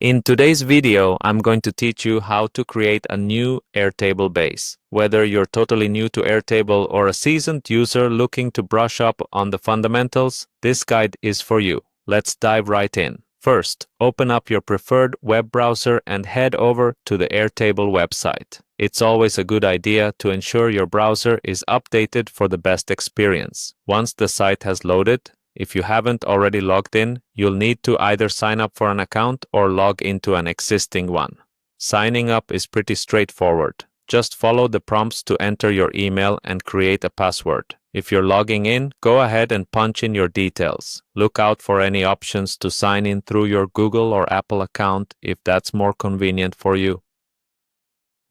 In today's video, I'm going to teach you how to create a new Airtable base. Whether you're totally new to Airtable or a seasoned user looking to brush up on the fundamentals, this guide is for you. Let's dive right in. First, open up your preferred web browser and head over to the Airtable website. It's always a good idea to ensure your browser is updated for the best experience. Once the site has loaded, if you haven't already logged in, you'll need to either sign up for an account or log into an existing one. Signing up is pretty straightforward. Just follow the prompts to enter your email and create a password. If you're logging in, go ahead and punch in your details. Look out for any options to sign in through your Google or Apple account if that's more convenient for you.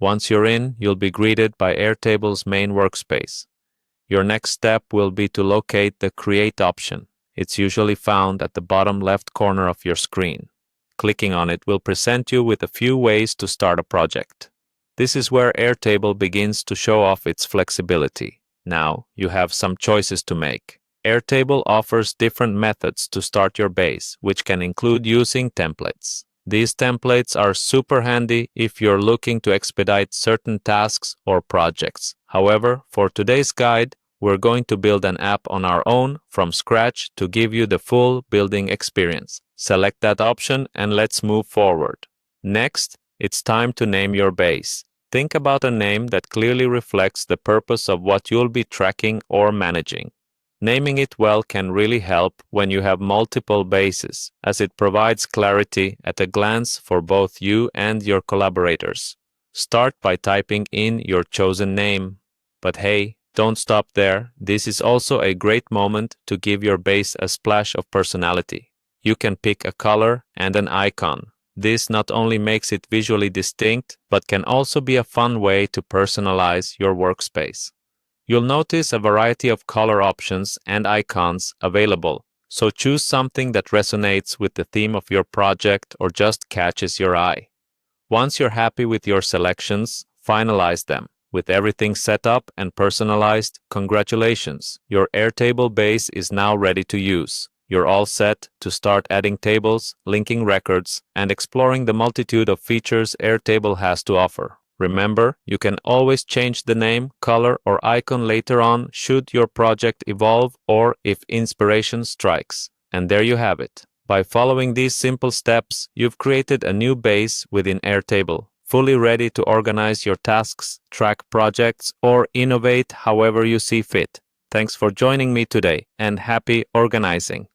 Once you're in, you'll be greeted by Airtable's main workspace. Your next step will be to locate the Create option. It's usually found at the bottom left corner of your screen. Clicking on it will present you with a few ways to start a project. This is where Airtable begins to show off its flexibility. Now, you have some choices to make. Airtable offers different methods to start your base, which can include using templates. These templates are super handy if you're looking to expedite certain tasks or projects. However, for today's guide, we're going to build an app on our own from scratch to give you the full building experience. Select that option and let's move forward. Next, it's time to name your base. Think about a name that clearly reflects the purpose of what you'll be tracking or managing. Naming it well can really help when you have multiple bases, as it provides clarity at a glance for both you and your collaborators. Start by typing in your chosen name. But hey, don't stop there. This is also a great moment to give your base a splash of personality. You can pick a color and an icon. This not only makes it visually distinct, but can also be a fun way to personalize your workspace. You'll notice a variety of color options and icons available, so choose something that resonates with the theme of your project or just catches your eye. Once you're happy with your selections, finalize them. With everything set up and personalized, congratulations! Your Airtable base is now ready to use. You're all set to start adding tables, linking records, and exploring the multitude of features Airtable has to offer. Remember, you can always change the name, color, or icon later on should your project evolve or if inspiration strikes. And there you have it. By following these simple steps, you've created a new base within Airtable, fully ready to organize your tasks, track projects, or innovate however you see fit. Thanks for joining me today, and happy organizing!